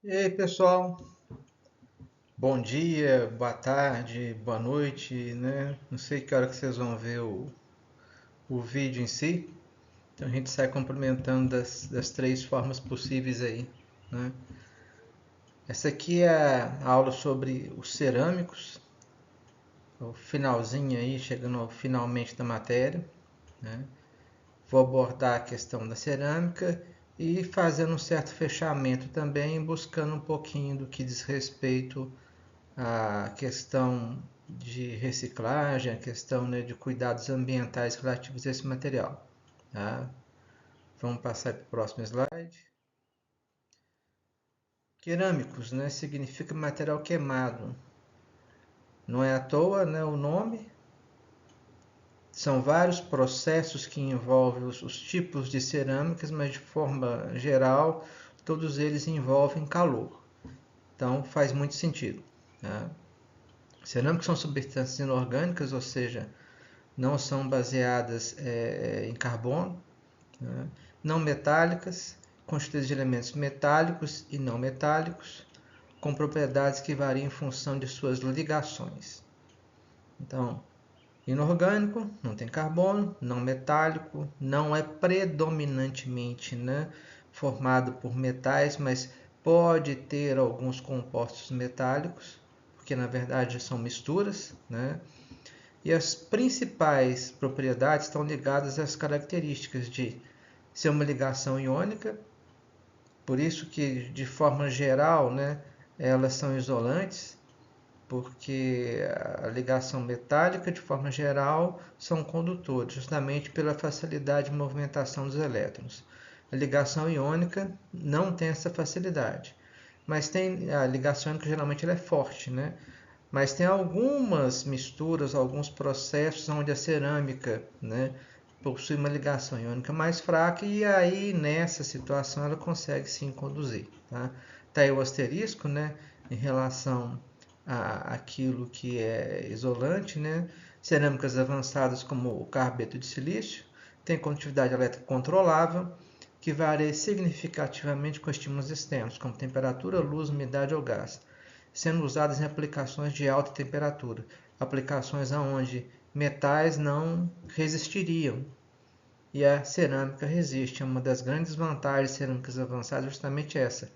E aí, pessoal? Bom dia, boa tarde, boa noite, né? Não sei que hora que vocês vão ver o vídeo em si. Então a gente sai cumprimentando das três formas possíveis aí, né? Essa aqui é a aula sobre os cerâmicos, o finalzinho aí, chegando finalmente da matéria, né? Vou abordar a questão da cerâmica e fazendo um certo fechamento também, buscando um pouquinho do que diz respeito a questão de reciclagem, a questão, né, de cuidados ambientais relativos a esse material. Tá? Vamos passar para o próximo slide. Cerâmicos, né, significa material queimado. Não é à toa, né, o nome. São vários processos que envolvem os tipos de cerâmicas, mas de forma geral, todos eles envolvem calor. Então faz muito sentido. Tá? Cerâmicas são substâncias inorgânicas, ou seja, não são baseadas em carbono, né? Não metálicas, constituídas de elementos metálicos e não metálicos, com propriedades que variam em função de suas ligações. Então, inorgânico, não tem carbono, não metálico, não é predominantemente, né, formado por metais, mas pode ter alguns compostos metálicos, porque na verdade são misturas, né? E as principais propriedades estão ligadas às características de ser uma ligação iônica, por isso que de forma geral, né, elas são isolantes, porque a ligação metálica de forma geral são condutores, justamente pela facilidade de movimentação dos elétrons. A ligação iônica não tem essa facilidade, mas tem a ligação iônica geralmente ela é forte, né? Mas tem algumas misturas, alguns processos onde a cerâmica, né, possui uma ligação iônica mais fraca e aí nessa situação ela consegue sim conduzir. Tá? Tá aí o asterisco, né, em relação àquilo que é isolante, né? Cerâmicas avançadas como o carbeto de silício têm condutividade elétrica controlável, que varia significativamente com estímulos externos, como temperatura, luz, umidade ou gás, sendo usadas em aplicações de alta temperatura, aplicações onde metais não resistiriam e a cerâmica resiste. Uma das grandes vantagens de cerâmicas avançadas é justamente essa.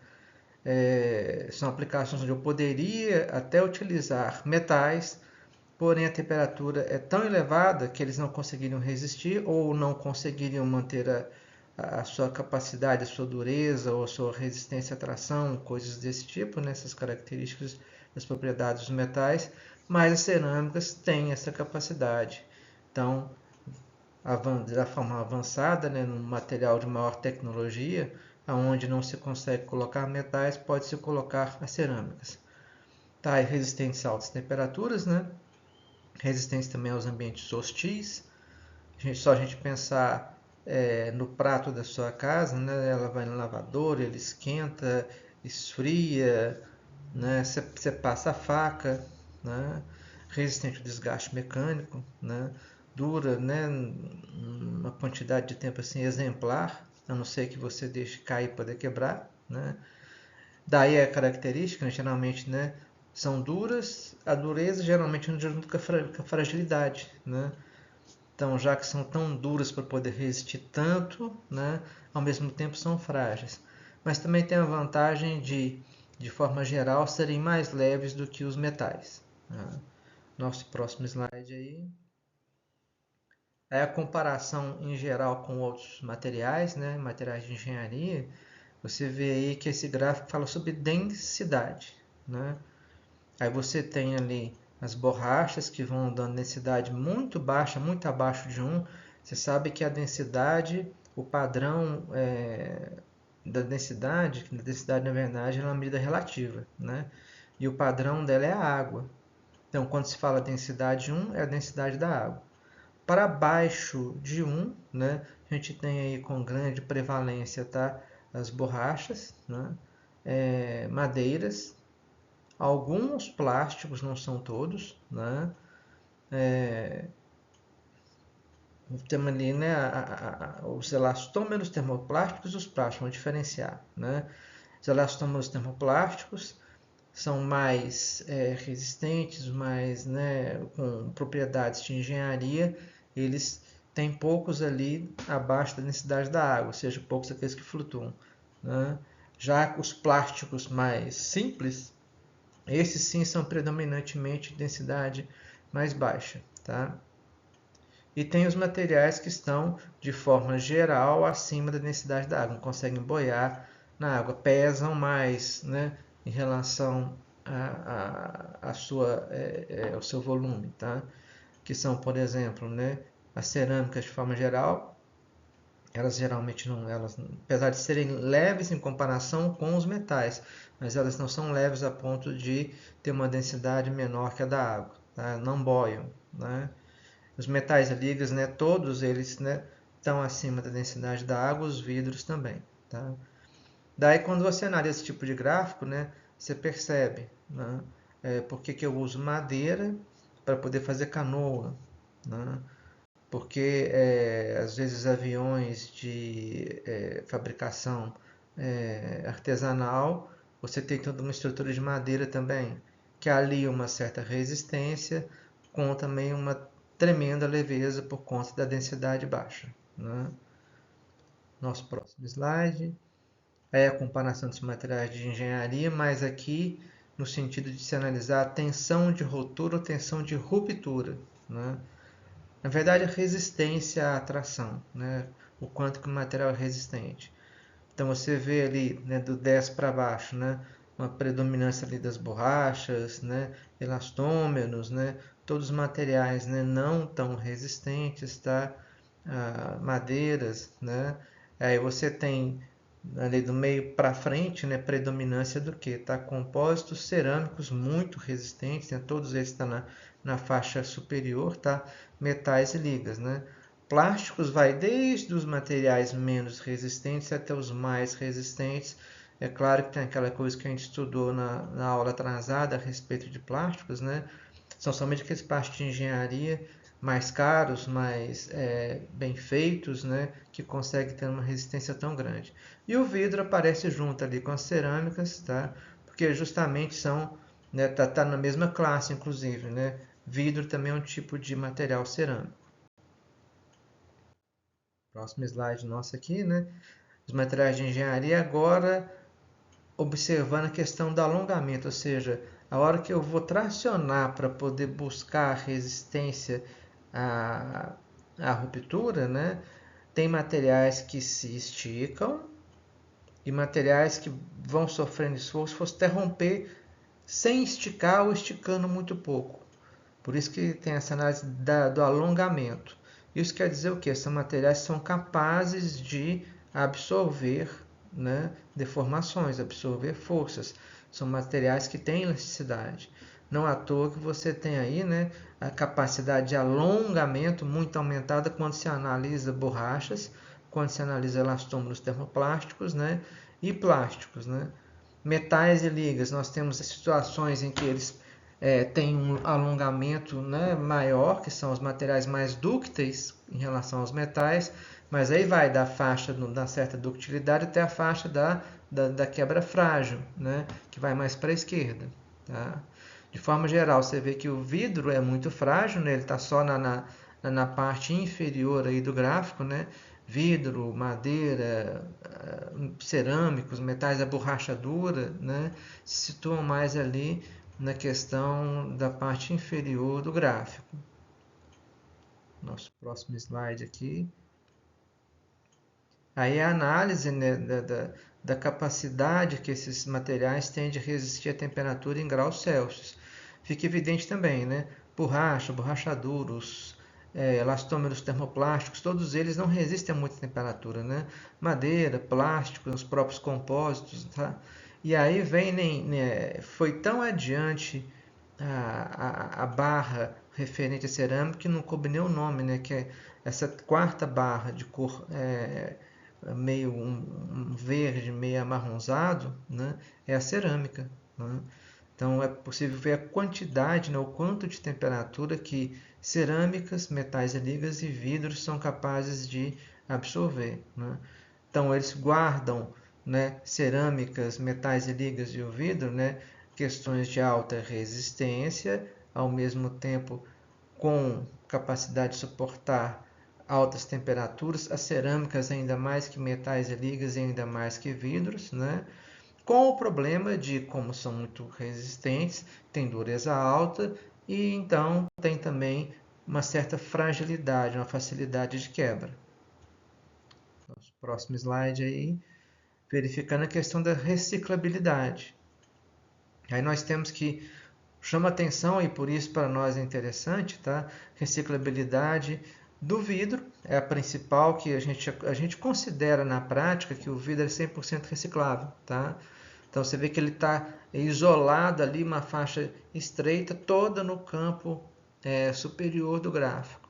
São aplicações onde eu poderia até utilizar metais, porém a temperatura é tão elevada que eles não conseguiriam resistir ou não conseguiriam manter a sua capacidade, a sua dureza ou a sua resistência à tração, coisas desse tipo, né? Essas características das propriedades dos metais, mas as cerâmicas têm essa capacidade. Então, da forma avançada, né, num material de maior tecnologia, aonde não se consegue colocar metais, pode-se colocar as cerâmicas. Tá, e resistentes a altas temperaturas, né? Resistentes também aos ambientes hostis. Só a gente pensar no prato da sua casa, né? Ela vai no lavador, ele esquenta, esfria, né? Você passa a faca, né? Resistente ao desgaste mecânico, né? Dura, né? Uma quantidade de tempo assim exemplar, a não ser que você deixe cair e poder quebrar, né? Daí a característica, né, geralmente, né, são duras, a dureza geralmente anda junto com a fragilidade, né? Então, já que são tão duras para poder resistir tanto, né, ao mesmo tempo são frágeis. Mas também tem a vantagem de forma geral, serem mais leves do que os metais. Né? Nosso próximo slide aí. É a comparação em geral com outros materiais, né, materiais de engenharia. Você vê aí que esse gráfico fala sobre densidade, né? Aí você tem ali as borrachas que vão dando densidade muito baixa, muito abaixo de 1. Você sabe que a densidade, o padrão da densidade na verdade é uma medida relativa, né? E o padrão dela é a água. Então, quando se fala densidade 1, é a densidade da água. Para baixo de 1, né, a gente tem aí com grande prevalência, tá, as borrachas, né, madeiras, alguns plásticos, não são todos, né, temos ali, né, os elastômeros termoplásticos e os plásticos, vamos diferenciar, né. Os elastômeros termoplásticos são mais resistentes, mais, né, com propriedades de engenharia, eles têm poucos ali abaixo da densidade da água, ou seja, poucos aqueles que flutuam, né? Já os plásticos mais simples, esses sim são predominantemente de densidade mais baixa, tá? E tem os materiais que estão, de forma geral, acima da densidade da água, não conseguem boiar na água, pesam mais, né, em relação ao seu volume, tá? Que são, por exemplo, né, as cerâmicas de forma geral, elas geralmente não, apesar de serem leves em comparação com os metais, mas elas não são leves a ponto de ter uma densidade menor que a da água, tá? Não boiam, né? Os metais ligas, né, todos eles, né, estão acima da densidade da água, os vidros também, tá? Daí, quando você analisa esse tipo de gráfico, né, você percebe, né, por que eu uso madeira para poder fazer canoa, né? Porque às vezes aviões de fabricação artesanal, você tem toda uma estrutura de madeira também, que alia uma certa resistência com também uma tremenda leveza por conta da densidade baixa, né? Nosso próximo slide é a comparação dos materiais de engenharia, mas aqui no sentido de se analisar a tensão de rotura ou tensão de ruptura, né? Na verdade, a resistência à atração, né? O quanto que o material é resistente. Então você vê ali, né, do 10 para baixo, né, uma predominância ali das borrachas, né, elastômeros, né, todos os materiais, né, não tão resistentes, tá? Madeiras, né? Aí você tem ali do meio para frente, né, predominância do que? Tá? Compósitos cerâmicos muito resistentes, né? Todos eles estão na faixa superior, tá? Metais e ligas, né? Plásticos vai desde os materiais menos resistentes até os mais resistentes. É claro que tem aquela coisa que a gente estudou na aula atrasada a respeito de plásticos, né? São somente aqueles plásticos de engenharia mais caros, mais bem feitos, né? Que conseguem ter uma resistência tão grande. E o vidro aparece junto ali com as cerâmicas, tá? Porque justamente são, né, tá na mesma classe, inclusive, né? Vidro também é um tipo de material cerâmico. Próximo slide nosso aqui, né? Os materiais de engenharia agora observando a questão do alongamento, ou seja, a hora que eu vou tracionar para poder buscar resistência à ruptura, né? Tem materiais que se esticam e materiais que vão sofrendo esforço até romper sem esticar ou esticando muito pouco. Por isso que tem essa análise do alongamento. Isso quer dizer o quê? Esses materiais são capazes de absorver, né, deformações, absorver forças. São materiais que têm elasticidade. Não à toa que você tem aí, né, a capacidade de alongamento muito aumentada quando se analisa borrachas, quando se analisa elastômeros termoplásticos, né, e plásticos, né. Metais e ligas, nós temos situações em que eles têm um alongamento, né, maior, que são os materiais mais dúcteis em relação aos metais, mas aí vai da faixa da certa ductilidade até a faixa da quebra frágil, né, que vai mais para a esquerda. Tá? De forma geral, você vê que o vidro é muito frágil, né, ele está só na parte inferior aí do gráfico, né? Vidro, madeira, cerâmicos, metais da borracha dura, né? Se situam mais ali na questão da parte inferior do gráfico. Nosso próximo slide aqui. Aí a análise, né, da capacidade que esses materiais têm de resistir à temperatura em graus Celsius. Fica evidente também, né? Borracha, borrachaduros, elastômeros termoplásticos, todos eles não resistem a muita temperatura, né? Madeira, plástico, os próprios compósitos, tá? E aí vem, né, foi tão adiante a barra referente a cerâmica que não coube nem o nome, né? Que é essa quarta barra de cor meio um verde, meio amarronzado, né? É a cerâmica, né? Então é possível ver a quantidade, né, o quanto de temperatura que cerâmicas, metais e ligas e vidros são capazes de absorver, né? Então eles guardam né, cerâmicas, metais e ligas e o vidro, né, questões de alta resistência, ao mesmo tempo com capacidade de suportar altas temperaturas, as cerâmicas ainda mais que metais e ligas e ainda mais que vidros, né? Com o problema de, como são muito resistentes, tem dureza alta e então tem também uma certa fragilidade, uma facilidade de quebra. Nosso próximo slide aí, verificando a questão da reciclabilidade. Aí nós temos que chama atenção e por isso para nós é interessante, tá? Reciclabilidade do vidro é a principal que a gente considera na prática que o vidro é 100% reciclável, tá? Então você vê que ele está isolado ali, uma faixa estreita toda no campo superior do gráfico,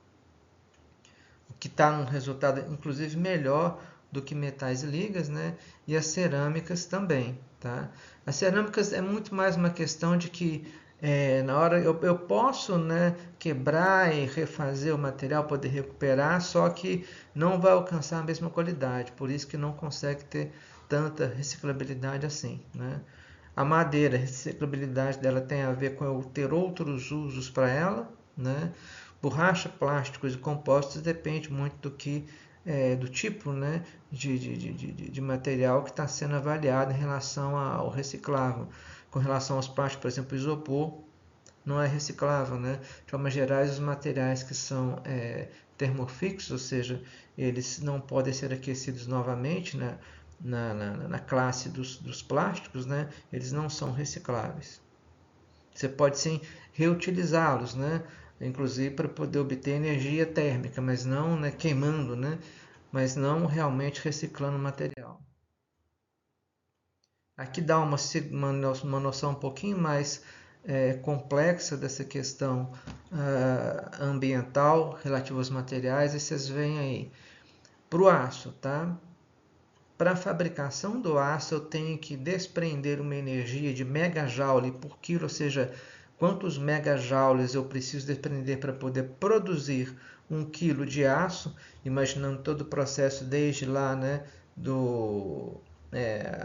o que está num resultado inclusive melhor do que metais e ligas, né? E as cerâmicas também, tá? As cerâmicas é muito mais uma questão de que na hora eu posso, né, quebrar e refazer o material, poder recuperar, só que não vai alcançar a mesma qualidade, por isso que não consegue ter tanta reciclabilidade assim, né? A madeira, a reciclabilidade dela tem a ver com eu ter outros usos para ela, né? Borracha, plásticos e compostos depende muito do tipo, né, de material que está sendo avaliado em relação ao reciclável. Com relação aos plásticos, por exemplo, o isopor não é reciclável, né? De forma geral, os materiais que são termofixos, ou seja, eles não podem ser aquecidos novamente, né? Na classe dos plásticos, né? Eles não são recicláveis. Você pode sim reutilizá-los, né? Inclusive para poder obter energia térmica, mas não, né, queimando, né? Mas não realmente reciclando o material. Aqui dá uma noção um pouquinho mais complexa dessa questão ambiental relativa aos materiais, e vocês veem aí. Para o aço, tá? Para a fabricação do aço, eu tenho que desprender uma energia de megajoule por quilo, ou seja, quantos megajoules eu preciso desprender para poder produzir 1 quilo de aço, imaginando todo o processo desde lá, né,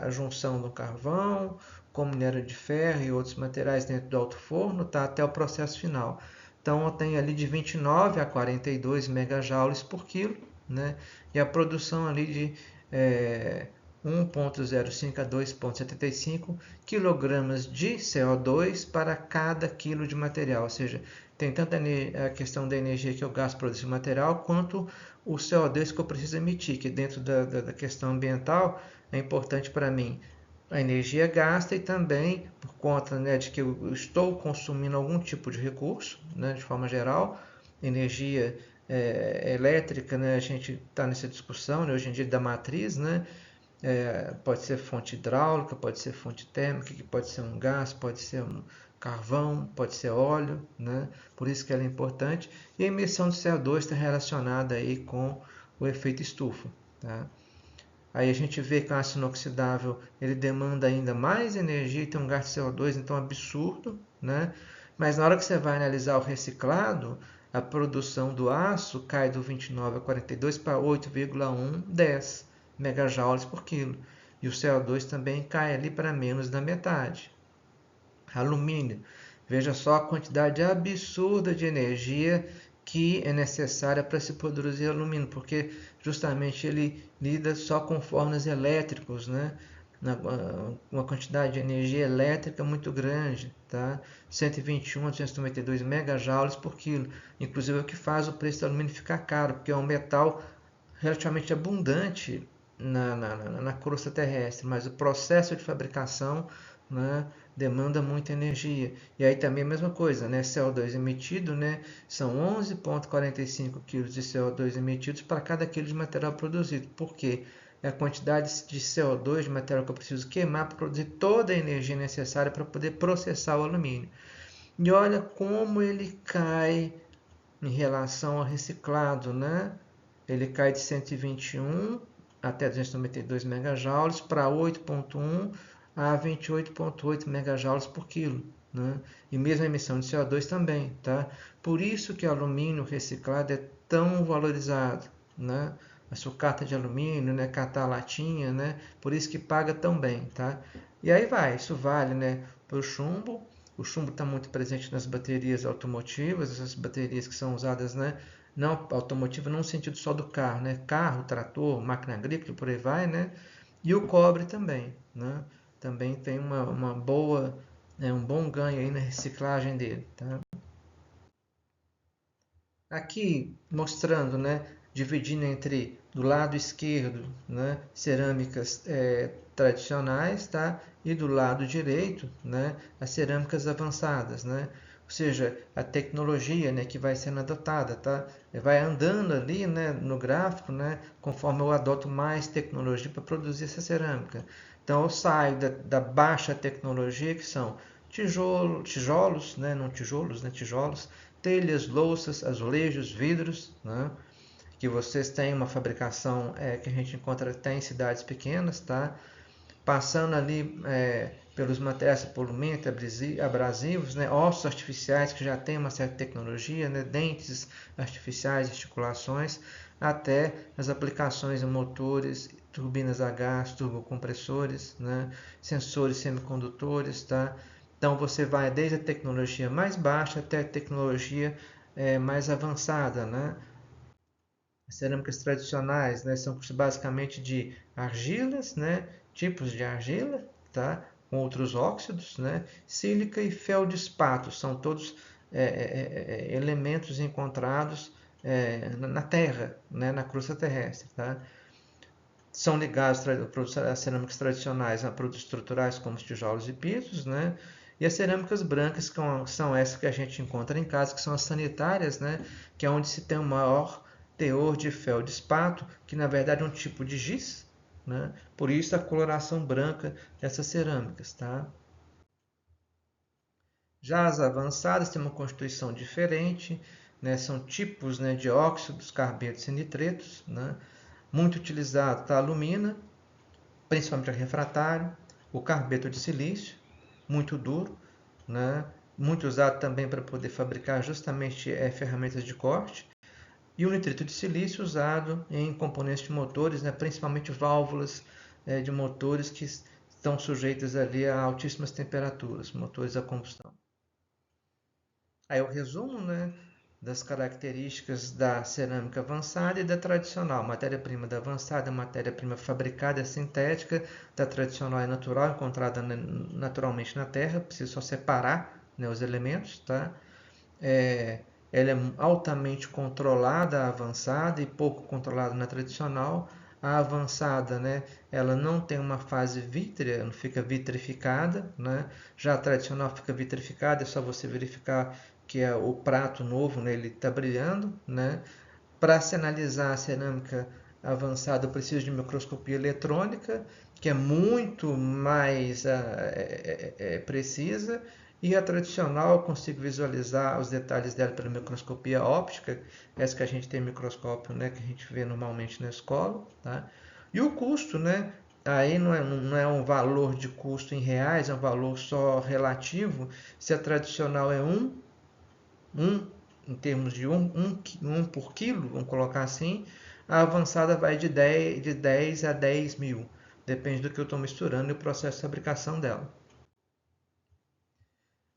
a junção do carvão, com minério de ferro e outros materiais dentro do alto forno, tá, até o processo final. Então eu tenho ali de 29 a 42 megajoules por quilo, né, e a produção ali de 1,05 a 2,75 kg de CO2 para cada quilo de material, ou seja, tem tanto a questão da energia que eu gasto para produzir material, quanto o CO2 que eu preciso emitir, que dentro da questão ambiental é importante para mim a energia gasta e também por conta, né, de que eu estou consumindo algum tipo de recurso, né, de forma geral, energia elétrica, né, a gente está nessa discussão, né, hoje em dia da matriz, né, pode ser fonte hidráulica, pode ser fonte térmica, que pode ser um gás, pode ser um carvão, pode ser óleo, né, por isso que ela é importante, e a emissão de CO2 está relacionada aí com o efeito estufa, tá? Aí a gente vê que o aço inoxidável ele demanda ainda mais energia e tem um gasto de CO2 então absurdo, né? Mas na hora que você vai analisar o reciclado, a produção do aço cai do 29 a 42 para 8,110 megajoules por quilo. E o CO2 também cai ali para menos da metade. Alumínio. Veja só a quantidade absurda de energia que é necessária para se produzir alumínio, porque justamente ele lida só com fornos elétricos, né? Uma quantidade de energia elétrica muito grande, tá? 121 a 292 megajoules por quilo. Inclusive é o que faz o preço do alumínio ficar caro, porque é um metal relativamente abundante na crosta terrestre, mas o processo de fabricação, né, demanda muita energia. E aí também a mesma coisa, né, CO2 emitido, né, são 11,45 kg de CO2 emitidos para cada quilo de material produzido. Por quê? É a quantidade de CO2 de material que eu preciso queimar para produzir toda a energia necessária para poder processar o alumínio. E olha como ele cai em relação ao reciclado, né? Ele cai de 121 até 292 megajoules para 8,1 a 28,8 megajoules por quilo, né? E mesmo a emissão de CO2 também, tá? Por isso que o alumínio reciclado é tão valorizado, né? a sucata de alumínio, né, catar a latinha, né, por isso que paga tão bem, tá? E aí vai, isso vale, né, para o chumbo. O chumbo está muito presente nas baterias automotivas, essas baterias que são usadas, né, não automotiva não no sentido só do carro, né, carro, trator, máquina agrícola, por aí vai, né, e o cobre também, né, também tem uma boa, né, um bom ganho aí na reciclagem dele, tá? Aqui mostrando, né, dividindo entre do lado esquerdo, né, cerâmicas tradicionais, tá, e do lado direito, né, as cerâmicas avançadas, né, ou seja, a tecnologia, né, que vai sendo adotada, tá, vai andando ali, né, no gráfico, né, conforme eu adoto mais tecnologia para produzir essa cerâmica. Então eu saio da baixa tecnologia, que são tijolos, né, não tijolos, né, tijolos, telhas, louças, azulejos, vidros, né? Que vocês têm uma fabricação que a gente encontra até em cidades pequenas, tá? Passando ali pelos materiais poluentes, abrasivos, né? Ossos artificiais que já tem uma certa tecnologia, né? Dentes artificiais, articulações, até as aplicações em motores, turbinas a gás, turbocompressores, né? Sensores semicondutores, tá? Então você vai desde a tecnologia mais baixa até a tecnologia mais avançada, né? As cerâmicas tradicionais, né, são basicamente de argilas, né, tipos de argila, tá, com outros óxidos, né, sílica e feldespato, são todos elementos encontrados na Terra, né, na crosta terrestre. Tá? São ligados às cerâmicas tradicionais a produtos estruturais como os tijolos e pisos, né? E as cerâmicas brancas, que são essas que a gente encontra em casa, que são as sanitárias, né? Que é onde se tem o maior teor de feldespato, que na verdade é um tipo de giz, né? Por isso a coloração branca dessas cerâmicas, tá? Já as avançadas têm uma constituição diferente, né? São tipos, né, de óxidos, carbetos e nitretos, né? Muito utilizado está a alumina, principalmente a refratário, o carbeto de silício, muito duro, né? Muito usado também para poder fabricar justamente ferramentas de corte, e o nitrito de silício usado em componentes de motores, né? Principalmente válvulas de motores que estão sujeitas ali a altíssimas temperaturas, motores a combustão. Aí o resumo, né, das características da cerâmica avançada e da tradicional. Matéria-prima da avançada é matéria-prima fabricada, é sintética, da tradicional é natural, encontrada naturalmente na Terra, precisa só separar, né, os elementos. Tá? Ela é altamente controlada, a avançada, e pouco controlada na tradicional. A avançada, né, ela não tem uma fase vítrea, não fica vitrificada, né? Já a tradicional fica vitrificada, é só você verificar que é o prato novo, né, ele está brilhando, né? Para se analisar a cerâmica avançada, eu preciso de microscopia eletrônica, que é muito mais precisa, e a tradicional eu consigo visualizar os detalhes dela pela microscopia óptica, essa que a gente tem microscópio, né, que a gente vê normalmente na escola. Tá? E o custo, né? Aí não é um valor de custo em reais, é um valor só relativo. Se a tradicional é um em termos de um por quilo, vamos colocar assim, a avançada vai de 10 a 10 mil. Depende do que eu estou misturando e o processo de fabricação dela.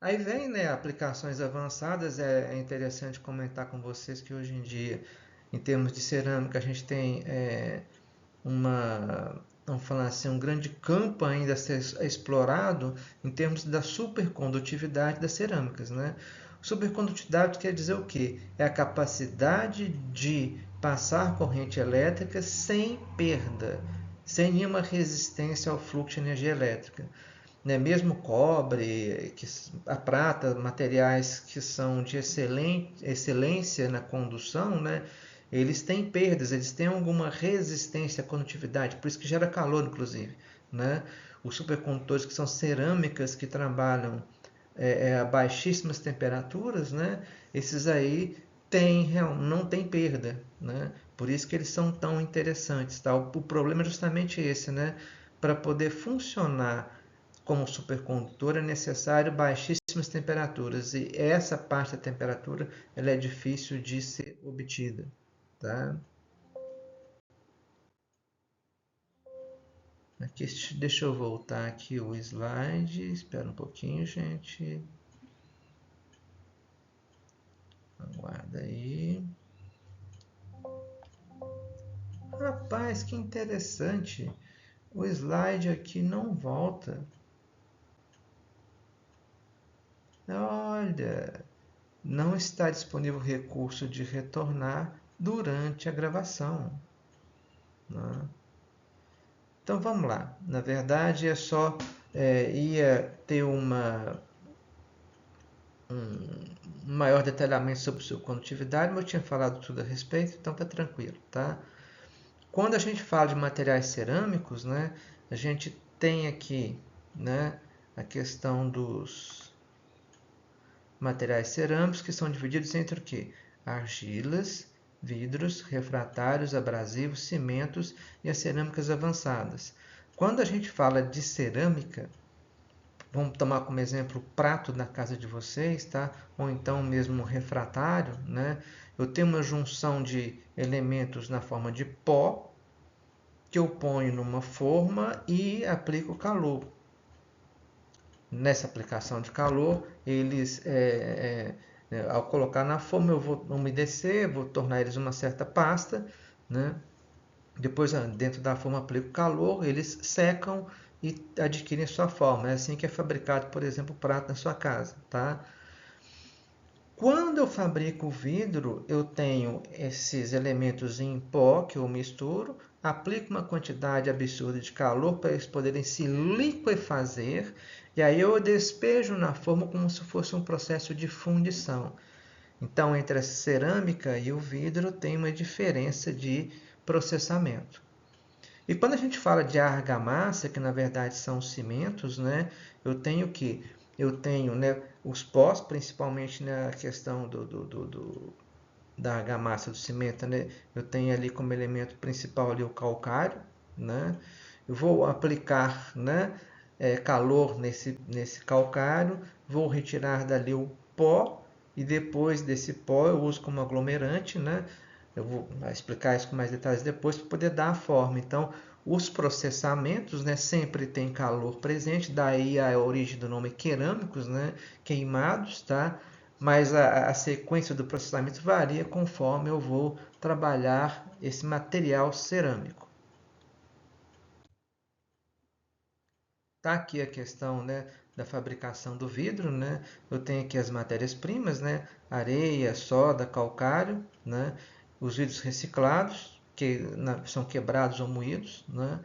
Aí vem, né, aplicações avançadas. É interessante comentar com vocês que hoje em dia, em termos de cerâmica, a gente tem vamos falar assim, um grande campo ainda a ser explorado em termos da supercondutividade das cerâmicas, né? Supercondutividade quer dizer o quê? É a capacidade de passar corrente elétrica sem perda, sem nenhuma resistência ao fluxo de energia elétrica. Né? Mesmo cobre, a prata, materiais que são de excelência na condução, né? Eles têm perdas, eles têm alguma resistência à condutividade, por isso que gera calor, inclusive. Né? Os supercondutores, que são cerâmicas que trabalham a baixíssimas temperaturas, né? Esses aí não tem perda. Né? Por isso que eles são tão interessantes. Tá? O problema é justamente esse, né? Para poder funcionar como supercondutor é necessário baixíssimas temperaturas, e essa parte da temperatura ela é difícil de ser obtida. Tá? Aqui, deixa eu voltar aqui o slide. Espera um pouquinho, gente. Aguarda aí. Rapaz, que interessante. O slide aqui não volta. Olha, não está disponível o recurso de retornar durante a gravação, né? Então vamos lá. Na verdade, é só ia ter um maior detalhamento sobre sua condutividade, mas eu tinha falado tudo a respeito, então tá tranquilo, tá? Quando a gente fala de materiais cerâmicos, né, a gente tem aqui, né, a questão dos materiais cerâmicos, que são divididos entre o quê? Argilas, vidros, refratários, abrasivos, cimentos e as cerâmicas avançadas. Quando a gente fala de cerâmica, vamos tomar como exemplo o prato da casa de vocês, tá? Ou então mesmo um refratário, né? Eu tenho uma junção de elementos na forma de pó, que eu ponho numa forma e aplico calor. Nessa aplicação de calor, eles, ao colocar na forma, eu vou umedecer, vou tornar eles uma certa pasta, né? Depois, dentro da forma, aplico calor, eles secam e adquirem sua forma. É assim que é fabricado, por exemplo, o prato na sua casa, tá? Quando eu fabrico o vidro, eu tenho esses elementos em pó que eu misturo, aplico uma quantidade absurda de calor para eles poderem se liquefazer, e aí eu despejo na forma como se fosse um processo de fundição. Então, entre a cerâmica e o vidro tem uma diferença de processamento. E quando a gente fala de argamassa, que na verdade são cimentos, né? Eu tenho que eu tenho, né, os pós, principalmente na questão da argamassa do cimento, né? Eu tenho ali como elemento principal ali o calcário, né? Eu vou aplicar, né, calor nesse calcário, vou retirar dali o pó e depois desse pó eu uso como aglomerante, né? Eu vou explicar isso com mais detalhes depois para poder dar a forma. Então, os processamentos, né, sempre tem calor presente, daí a origem do nome querâmicos, né, queimados, tá? Mas a sequência do processamento varia conforme eu vou trabalhar esse material cerâmico. Tá aqui a questão, né, da fabricação do vidro, né? Eu tenho aqui as matérias-primas, né? Areia, soda, calcário, né? Os vidros reciclados, que são quebrados ou moídos, né?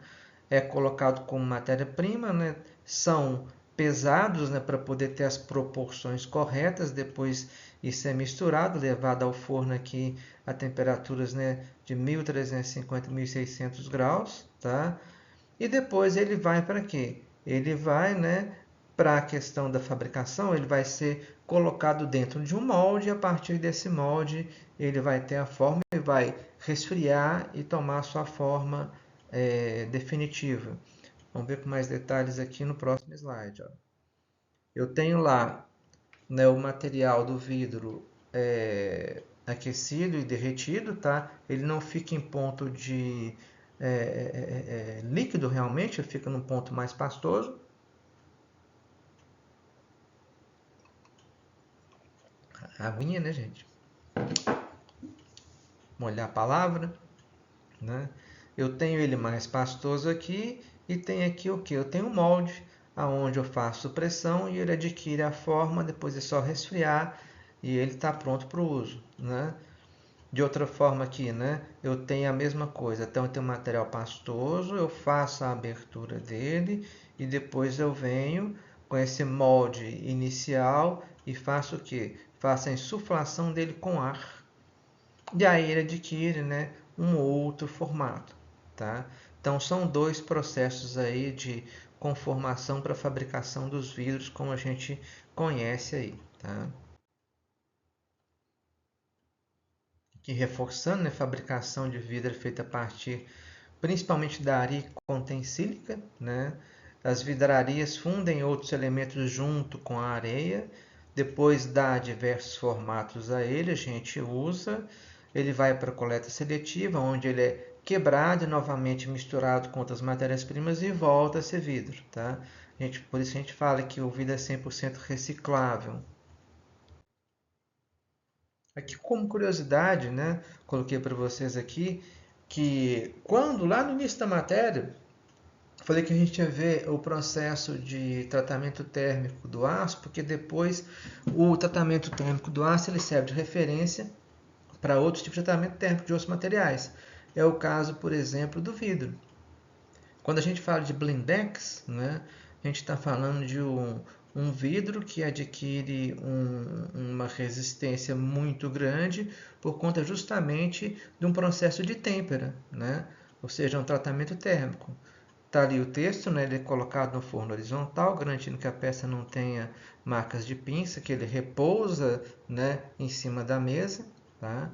É colocado como matéria-prima, né? São pesados, né, para poder ter as proporções corretas. Depois isso é misturado, levado ao forno aqui a temperaturas, né, de 1350 a 1600 graus, tá? E depois ele vai para quê? Ele vai, né, para a questão da fabricação, ele vai ser colocado dentro de um molde, e a partir desse molde ele vai ter a forma e vai resfriar e tomar a sua forma definitiva. Vamos ver com mais detalhes aqui no próximo slide. Ó. Eu tenho lá, né, o material do vidro aquecido e derretido, tá? Ele não fica em ponto de líquido realmente, ele fica num ponto mais pastoso. Aguinha, né, gente? Molhar a palavra, né? Eu tenho ele mais pastoso aqui e tem aqui o que? Eu tenho um molde aonde eu faço pressão e ele adquire a forma, depois é só resfriar e ele está pronto para o uso, né? De outra forma aqui, né? Eu tenho a mesma coisa. Então eu tenho um material pastoso, eu faço a abertura dele e depois eu venho com esse molde inicial e faço o que? Faço a insuflação dele com ar. E aí ele adquire, né, um outro formato, tá? Então são dois processos aí de conformação para fabricação dos vidros como a gente conhece aí, tá? Que reforçando, né, fabricação de vidro é feita a partir principalmente da areia que contém sílica, né? As vidrarias fundem outros elementos junto com a areia, depois dá diversos formatos a ele, a gente usa, ele vai para a coleta seletiva, onde ele é quebrado e novamente misturado com outras matérias-primas e volta a ser vidro, tá? Por isso a gente fala que o vidro é 100% reciclável. Aqui como curiosidade, né, coloquei para vocês aqui que quando lá no início da matéria falei que a gente ia ver o processo de tratamento térmico do aço, porque depois o tratamento térmico do aço ele serve de referência para outros tipos de tratamento térmico de outros materiais. É o caso, por exemplo, do vidro. Quando a gente fala de blindex, né, a gente está falando de um vidro que adquire uma resistência muito grande por conta justamente de um processo de têmpera, né? Ou seja, um tratamento térmico. Está ali o texto, né? Ele é colocado no forno horizontal, garantindo que a peça não tenha marcas de pinça, que ele repousa, né, em cima da mesa, tá?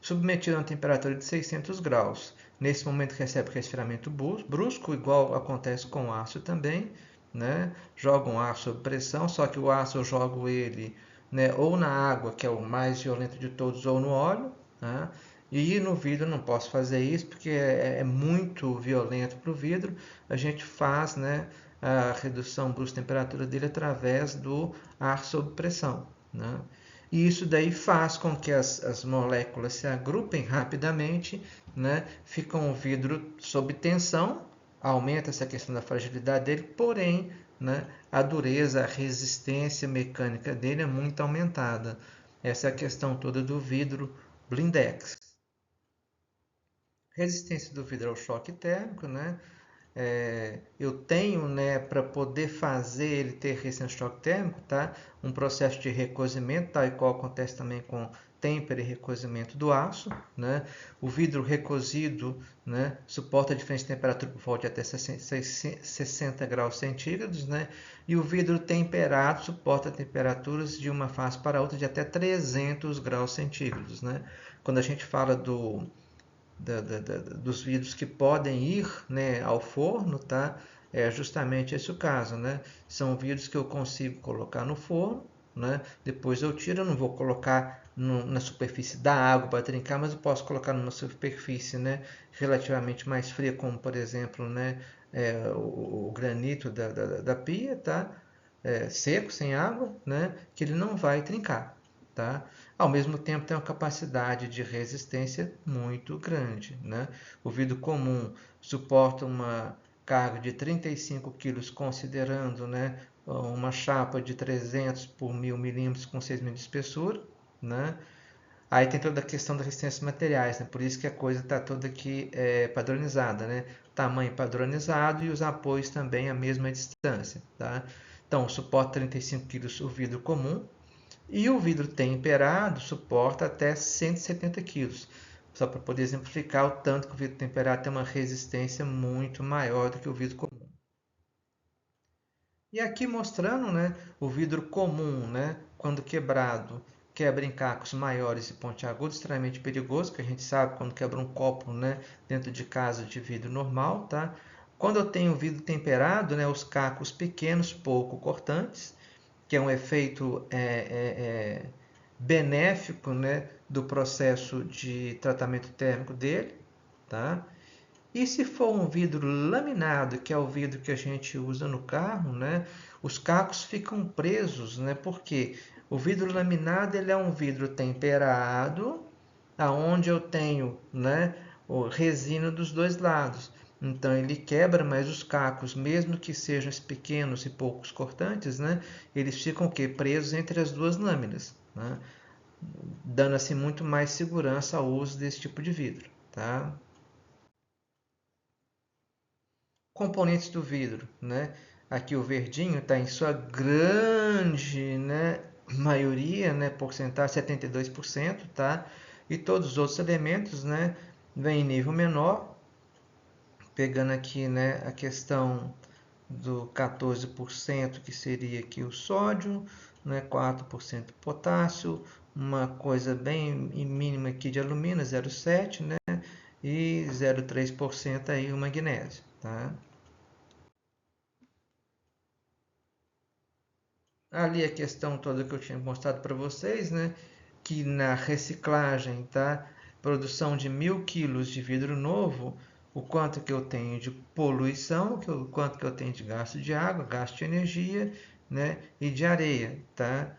Submetido a uma temperatura de 600 graus. Nesse momento recebe resfriamento brusco, igual acontece com o aço também, né? Joga um aço sob pressão, só que o aço eu jogo ele, né, ou na água, que é o mais violento de todos, ou no óleo, tá? E no vidro não posso fazer isso porque é muito violento para o vidro. A gente faz, né, a redução brusca de temperatura dele através do ar sob pressão, né? E isso daí faz com que as moléculas se agrupem rapidamente, né? Fica um vidro sob tensão, aumenta essa questão da fragilidade dele, porém, né, a dureza, a resistência mecânica dele é muito aumentada. Essa é a questão toda do vidro blindex. Resistência do vidro ao choque térmico, né? Eu tenho, né, para poder fazer ele ter resistência ao choque térmico, tá? Um processo de recozimento, tal e qual acontece também com têmpera e recozimento do aço, né? O vidro recozido, né, suporta diferentes temperaturas por volta de até 60 graus centígrados, né? E o vidro temperado suporta temperaturas de uma fase para outra de até 300 graus centígrados, né? Quando a gente fala dos vidros que podem ir, né, ao forno, tá? É justamente esse o caso, né? São vidros que eu consigo colocar no forno, né? Depois eu tiro, eu não vou colocar na superfície da água para trincar, mas eu posso colocar numa superfície, né, relativamente mais fria, como por exemplo, né, o granito da pia, tá? Seco, sem água, né? Que ele não vai trincar, tá? Ao mesmo tempo tem uma capacidade de resistência muito grande, né? O vidro comum suporta uma carga de 35 kg, considerando, né, uma chapa de 300 por 1000 milímetros com 6 milímetros de espessura, né? Aí tem toda a questão da resistência materiais, né? Por isso que a coisa está toda aqui padronizada, né? Tamanho padronizado e os apoios também à mesma distância, tá? Então, suporta 35 kg o vidro comum, e o vidro temperado suporta até 170 kg. Só para poder exemplificar o tanto que o vidro temperado tem uma resistência muito maior do que o vidro comum. E aqui mostrando, né, o vidro comum, né, quando quebrado, quebra em cacos maiores e pontiagudos, extremamente perigoso, que a gente sabe quando quebra um copo, né, dentro de casa de vidro normal, tá? Quando eu tenho vidro temperado, né, os cacos pequenos, pouco cortantes, que é um efeito benéfico, né, do processo de tratamento térmico dele, tá? E se for um vidro laminado, que é o vidro que a gente usa no carro, né, os cacos ficam presos, né? Porque o vidro laminado ele é um vidro temperado, aonde eu tenho, né, o resina dos dois lados. Então ele quebra, mas os cacos, mesmo que sejam pequenos e poucos cortantes, né, eles ficam o quê? Presos entre as duas lâminas, né, dando assim muito mais segurança ao uso desse tipo de vidro, tá? Componentes do vidro, né? Aqui o verdinho está em sua grande, né, maioria, né, porcentagem 72%, tá? E todos os outros elementos, né, vêm em nível menor, pegando aqui, né, a questão do 14%, que seria aqui o sódio, né, 4% potássio, uma coisa bem mínima aqui de alumínio, 0,7, né, e 0,3% aí o magnésio, tá? Ali a questão toda que eu tinha mostrado para vocês, né? Que na reciclagem, tá? produção de 1.000 quilos de vidro novo, o quanto que eu tenho de poluição, o quanto que eu tenho de gasto de água, gasto de energia, né, e de areia, tá?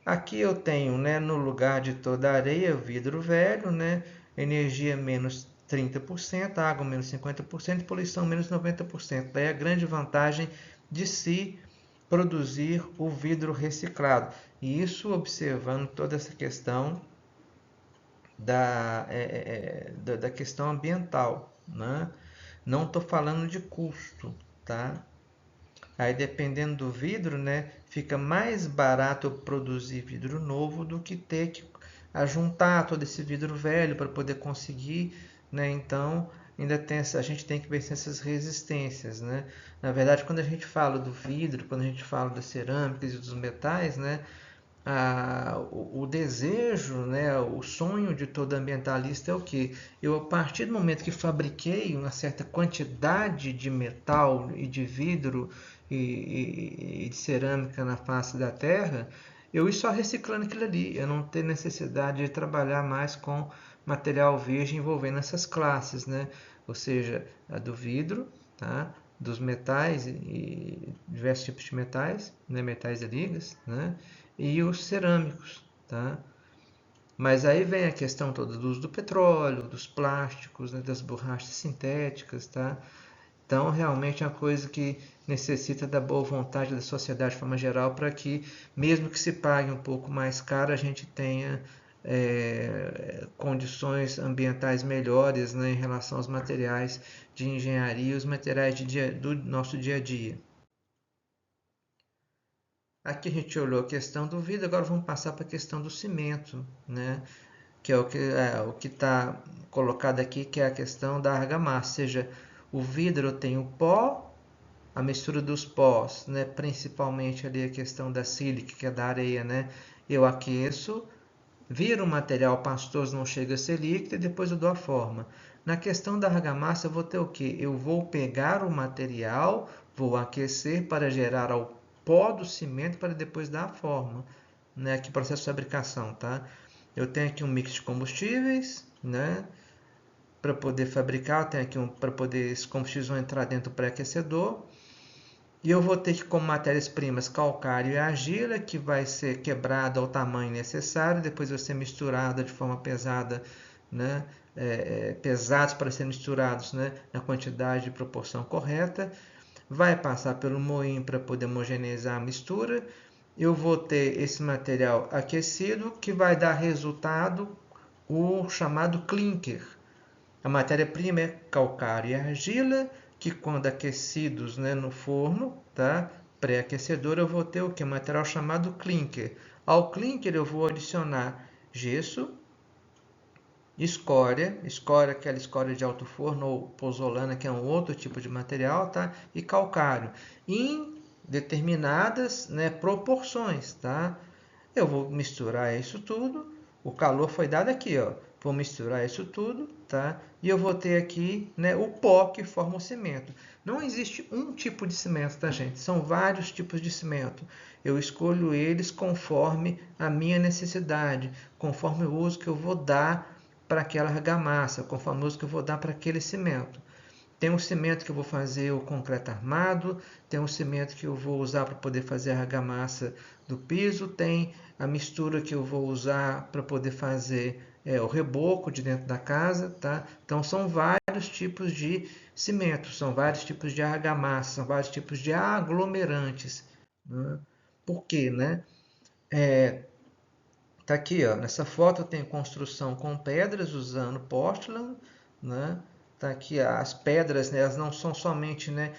Aqui eu tenho, né, no lugar de toda a areia, vidro velho, né, energia menos 30%, água menos 50%, poluição menos 90%. Daí a grande vantagem de se produzir o vidro reciclado. E isso observando toda essa questão da questão ambiental, né? Não estou falando de custo, tá? Aí dependendo do vidro, né, fica mais barato eu produzir vidro novo do que ter que ajuntar todo esse vidro velho para poder conseguir, né? Então ainda tem a gente tem que ver essas resistências, né? Na verdade, quando a gente fala do vidro, quando a gente fala das cerâmicas e dos metais, né, o desejo, né, o sonho de todo ambientalista é o que? Eu, a partir do momento que fabriquei uma certa quantidade de metal e de vidro e de cerâmica na face da Terra, eu ir só reciclando aquilo ali, eu não ter necessidade de trabalhar mais com material virgem envolvendo essas classes, né? Ou seja, a do vidro, tá? Dos metais e diversos tipos de metais, né? Metais e ligas, né? E os cerâmicos, tá? Mas aí vem a questão toda do uso do petróleo, dos plásticos, né, das borrachas sintéticas, tá? Então, realmente é uma coisa que necessita da boa vontade da sociedade de forma geral para que, mesmo que se pague um pouco mais caro, a gente tenha condições ambientais melhores, né, em relação aos materiais de engenharia e os materiais do nosso dia a dia. Aqui a gente olhou a questão do vidro, agora vamos passar para a questão do cimento, né? Que é o que está colocado aqui, que é a questão da argamassa, ou seja, o vidro tem o pó, a mistura dos pós, né? Principalmente ali a questão da sílica, que é da areia, né? Eu aqueço, vira um material pastoso, não chega a ser líquido, e depois eu dou a forma. Na questão da argamassa, eu vou ter o quê? Eu vou pegar o material, vou aquecer para gerar o pó do cimento para depois dar a forma, né? Aqui processo de fabricação, tá? Eu tenho aqui um mix de combustíveis, né? Para poder fabricar, eu tenho aqui para poder esses combustíveis vão entrar dentro do pré-aquecedor. E eu vou ter que, como matérias-primas, calcário e argila, que vai ser quebrada ao tamanho necessário, depois vai ser misturada de forma pesada, né? Pesados para serem misturados, né? Na quantidade e proporção correta. Vai passar pelo moinho para poder homogeneizar a mistura. Eu vou ter esse material aquecido, que vai dar resultado o chamado clinker. A matéria-prima é calcário e argila, que quando aquecidos, né, no forno, tá, pré-aquecedor, eu vou ter o que? Um material chamado clinker. Ao clinker eu vou adicionar gesso, escória, aquela escória de alto forno, ou pozzolana, que é um outro tipo de material, tá? E calcário, em determinadas, né, proporções, tá? Eu vou misturar isso tudo. O calor foi dado aqui, ó. Vou misturar isso tudo, tá? E eu vou ter aqui, né, o pó que forma o cimento. Não existe um tipo de cimento, tá, gente? São vários tipos de cimento. Eu escolho eles conforme a minha necessidade, conforme o uso que eu vou dar para aquela argamassa, conforme o uso que eu vou dar para aquele cimento. Tem um cimento que eu vou fazer o concreto armado, tem um cimento que eu vou usar para poder fazer a argamassa do piso, tem a mistura que eu vou usar para poder fazer o reboco de dentro da casa, tá? Então são vários tipos de cimento, são vários tipos de argamassa, são vários tipos de aglomerantes, né? Por quê, né? Tá aqui, ó, nessa foto eu tenho construção com pedras usando Portland, né? Tá aqui as pedras, né, elas não são somente, né,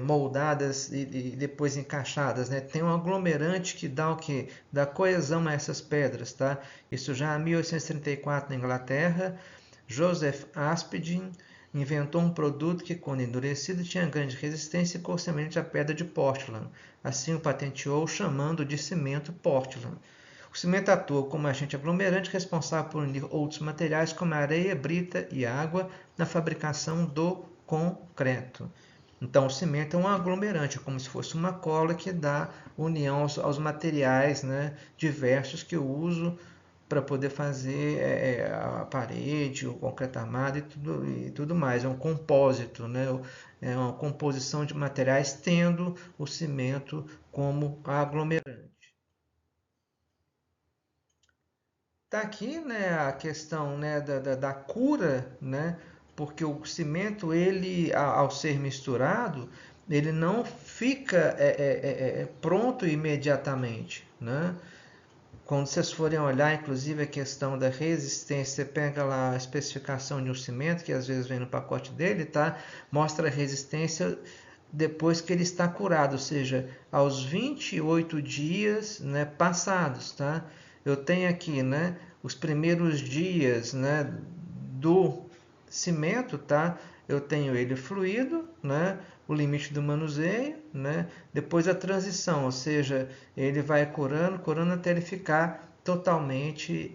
moldadas e depois encaixadas, né? Tem um aglomerante que dá o quê? Dá coesão a essas pedras, tá? Isso já em 1834 na Inglaterra, Joseph Aspdin inventou um produto que, quando endurecido, tinha grande resistência e cor semelhante à pedra de Portland. Assim o patenteou, chamando de cimento Portland. O cimento atua como agente aglomerante responsável por unir outros materiais como areia, brita e água na fabricação do concreto. Então, o cimento é um aglomerante, como se fosse uma cola que dá união aos materiais, né, diversos que eu uso para poder fazer a parede, o concreto armado e tudo mais. É um compósito, né? É uma composição de materiais tendo o cimento como aglomerante. Está aqui, né, a questão, né, da cura, né, porque o cimento, ele, ao ser misturado, ele não fica pronto imediatamente, né? Quando vocês forem olhar, inclusive, a questão da resistência, você pega lá a especificação de um cimento, que às vezes vem no pacote dele, tá? Mostra a resistência depois que ele está curado, ou seja, aos 28 dias, né, passados, tá? Eu tenho aqui, né, os primeiros dias, né, do cimento, tá? Eu tenho ele fluido, né, o limite do manuseio, né? Depois a transição, ou seja, ele vai curando até ele ficar totalmente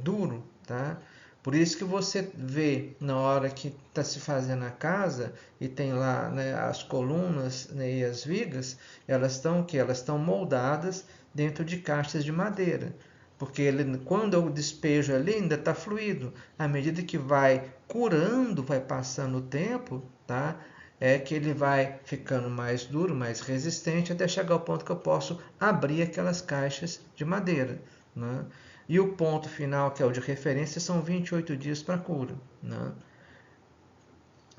duro, tá? Por isso que você vê na hora que está se fazendo a casa e tem lá, né, as colunas, né, e as vigas, elas estão o quê? Elas estão moldadas dentro de caixas de madeira. Porque ele, quando eu despejo ali, ainda está fluido. À medida que vai curando, vai passando o tempo, tá? É que ele vai ficando mais duro, mais resistente, até chegar ao ponto que eu posso abrir aquelas caixas de madeira, né? E o ponto final, que é o de referência, são 28 dias para cura, né?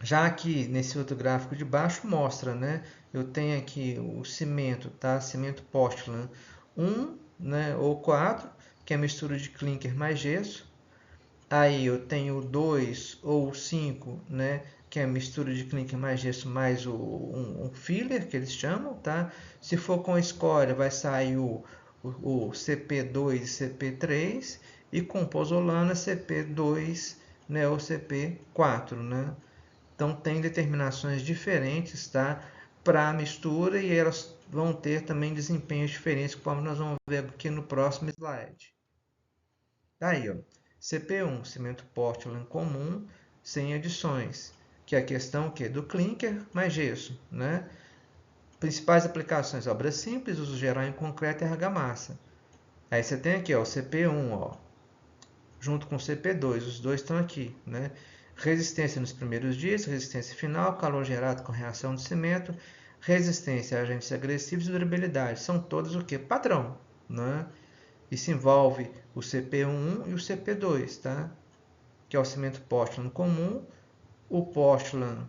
Já aqui nesse outro gráfico de baixo mostra, né? Eu tenho aqui o cimento, tá? Cimento Portland 1, né, ou 4, que é a mistura de clinker mais gesso. Aí eu tenho 2 ou 5, né, que é a mistura de clinker mais gesso mais um filler, que eles chamam, tá? Se for com escória, vai sair o CP2 e CP3, e com pozolana CP2, né, ou CP4, né? Então tem determinações diferentes, tá, para a mistura, e elas vão ter também desempenhos diferentes, como nós vamos ver aqui no próximo slide. Aí, ó, CP1, cimento Portland comum, sem adições, que é a questão que do clinker mais gesso, né? Principais aplicações: obras simples, uso geral em concreto e argamassa. Aí você tem aqui, ó, o CP1, ó, junto com o CP2, os dois estão aqui, né? Resistência nos primeiros dias, resistência final, calor gerado com reação de cimento, resistência a agentes agressivos e durabilidade. São todos o que? Padrão, né? Isso envolve o CP1 e o CP2, tá? Que é o cimento Portland comum, o Portland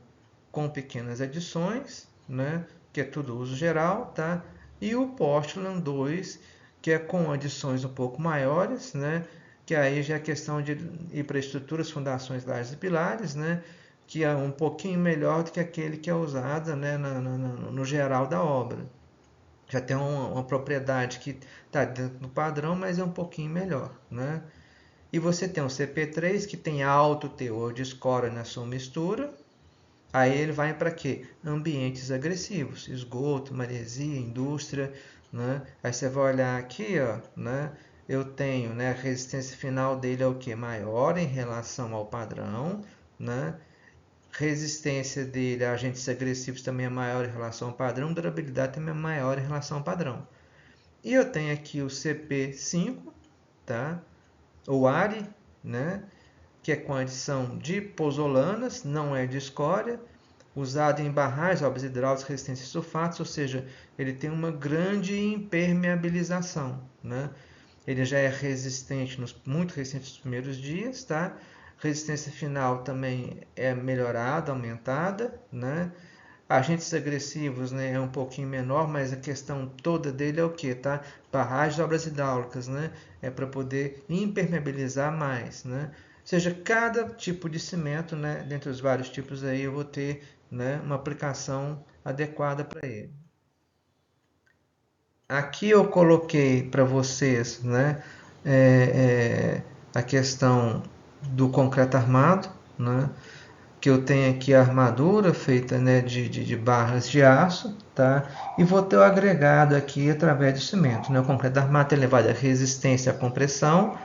com pequenas adições, né? Que é tudo uso geral, tá? E o Portland 2, que é com adições um pouco maiores, né? Que aí já é questão de ir para estruturas, fundações, lajes e pilares, né? Que é um pouquinho melhor do que aquele que é usado, né, no geral da obra. Já tem uma propriedade que está dentro do padrão, mas é um pouquinho melhor, né? E você tem o CP3, que tem alto teor de escória na sua mistura. Aí ele vai para quê? Ambientes agressivos, esgoto, maresia, indústria, né? Aí você vai olhar aqui, ó, né? Eu tenho, né, a resistência final dele é o que? Maior em relação ao padrão, né? Resistência dele a agentes agressivos também é maior em relação ao padrão, durabilidade também é maior em relação ao padrão. E eu tenho aqui o CP5, tá? O ARI, né? Que é com adição de pozolanas, não é de escória, usado em barragens, obras hidráulicas, resistência a sulfatos, ou seja, ele tem uma grande impermeabilização, né? Ele já é resistente, muito resistente nos primeiros dias, tá? Resistência final também é melhorada, aumentada, né? Agentes agressivos, né, é um pouquinho menor, mas a questão toda dele é o que, tá? Barragens, obras hidráulicas, né? É para poder impermeabilizar mais, né? Ou seja, cada tipo de cimento, né, dentre os vários tipos aí, eu vou ter, né, uma aplicação adequada para ele. Aqui eu coloquei para vocês, né, a questão do concreto armado, né, que eu tenho aqui a armadura feita, né, de barras de aço, tá? E vou ter o agregado aqui através do cimento, né? O concreto armado tem elevada resistência à compressão,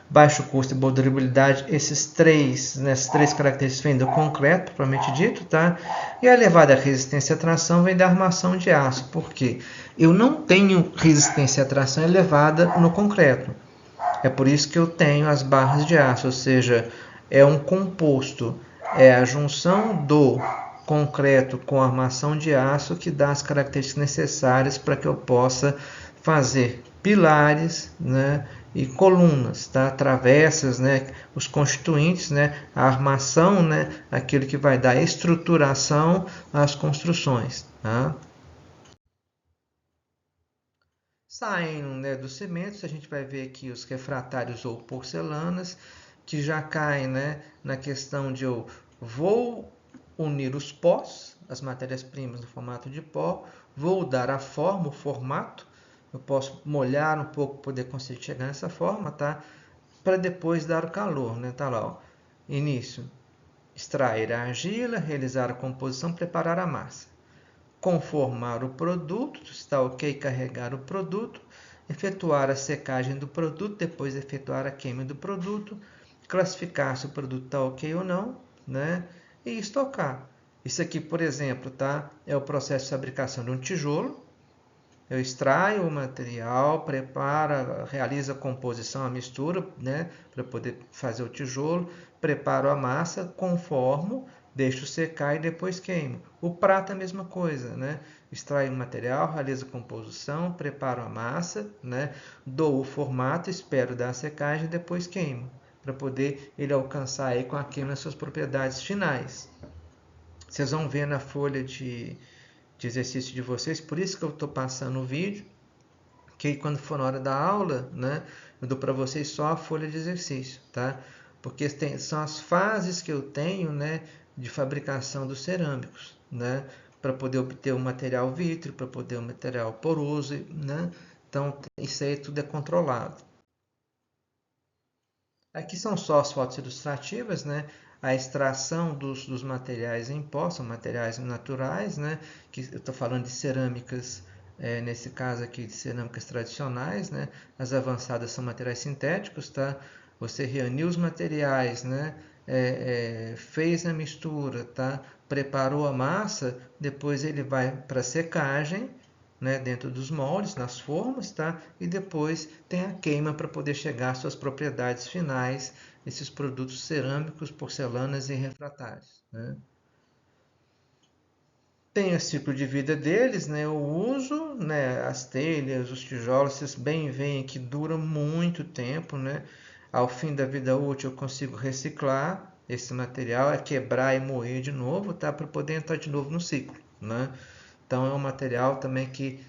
baixo custo e boa durabilidade. Essas três características vêm do concreto, propriamente dito, tá? E a elevada resistência à tração vem da armação de aço. Por quê? Eu não tenho resistência à tração elevada no concreto. É por isso que eu tenho as barras de aço, ou seja, é um composto, é a junção do concreto com a armação de aço que dá as características necessárias para que eu possa fazer pilares, né, e colunas, tá? Travessas, né, os constituintes, né, a armação, né, aquilo que vai dar estruturação às construções, tá? Saindo, né, dos cimentos, a gente vai ver aqui os refratários ou porcelanas, que já caem, né, na questão de eu vou unir os pós, as matérias-primas no formato de pó, vou dar a forma, o formato, eu posso molhar um pouco para poder conseguir chegar nessa forma, tá? Para depois dar o calor, né? Tá lá, ó. Início, extrair a argila, realizar a composição, preparar a massa. Conformar o produto, está ok, carregar o produto, efetuar a secagem do produto, depois efetuar a queima do produto, classificar se o produto está ok ou não, né? E estocar. Isso aqui, por exemplo, tá? É o processo de fabricação de um tijolo. Eu extraio o material, preparo, realizo a composição, a mistura, né, para poder fazer o tijolo, preparo a massa, conformo, deixo secar e depois queimo. O prato é a mesma coisa, né? Extraio o material, realizo a composição, preparo a massa, né, dou o formato, espero dar a secagem e depois queimo, para poder ele alcançar aí com a queima as suas propriedades finais. Vocês vão ver na folha de exercício de vocês, por isso que eu estou passando o vídeo, que quando for na hora da aula, né, eu dou para vocês só a folha de exercício, tá? Porque são as fases que eu tenho, né, de fabricação dos cerâmicos, né, para poder obter o material vítreo, para poder o material poroso, né? Então, isso aí tudo é controlado. Aqui são só as fotos ilustrativas, né? A extração dos materiais em pó, são materiais naturais, né? Que eu estou falando de cerâmicas, nesse caso aqui de cerâmicas tradicionais, né? As avançadas são materiais sintéticos, tá? Você reuniu os materiais, né? Fez a mistura, tá? Preparou a massa, depois ele vai para secagem, né, dentro dos moldes, nas formas, tá? E depois tem a queima para poder chegar às suas propriedades finais, esses produtos cerâmicos, porcelanas e refratários, né? Tem o ciclo de vida deles, né? O uso, né? As telhas, os tijolos, vocês bem veem que dura muito tempo, né? Ao fim da vida útil eu consigo reciclar esse material, é quebrar e moer de novo, tá? Para poder entrar de novo no ciclo, né? Então é um material também que,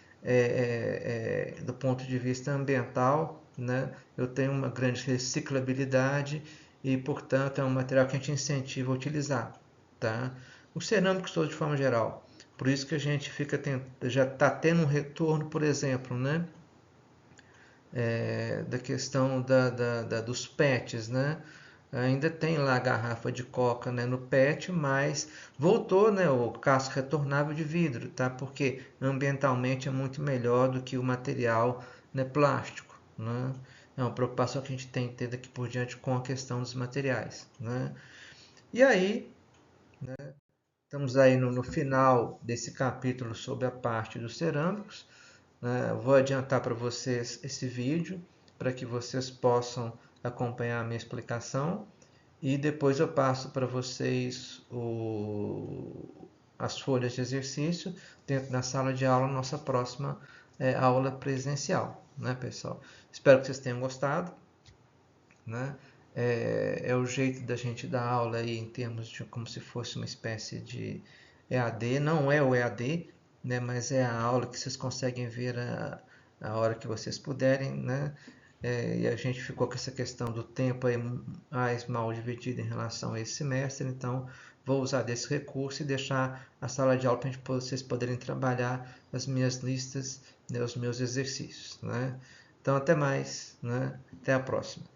do ponto de vista ambiental, né? Eu tenho uma grande reciclabilidade e, portanto, é um material que a gente incentiva a utilizar, tá? Os cerâmicos todos de forma geral. Por isso que a gente já está tendo um retorno, por exemplo, né? Da questão dos PETs, né? Ainda tem lá a garrafa de coca, né, no PET, mas voltou, né, o casco retornável de vidro, tá? Porque ambientalmente é muito melhor do que o material, né, plástico, né? É uma preocupação que a gente tem que ter daqui por diante com a questão dos materiais, né? E aí, estamos aí no final desse capítulo sobre a parte dos cerâmicos, né? Vou adiantar para vocês esse vídeo para que vocês possam acompanhar a minha explicação e depois eu passo para vocês as folhas de exercício dentro da sala de aula, nossa próxima aula presencial, né, pessoal? Espero que vocês tenham gostado, né? É o jeito da gente dar aula aí em termos de como se fosse uma espécie de EAD, não é o EAD, né, mas é a aula que vocês conseguem ver a hora que vocês puderem, né? E a gente ficou com essa questão do tempo aí mais mal dividido em relação a esse semestre, então vou usar desse recurso e deixar a sala de aula para vocês poderem trabalhar as minhas listas, né, os meus exercícios, né? Então até mais, né? Até a próxima.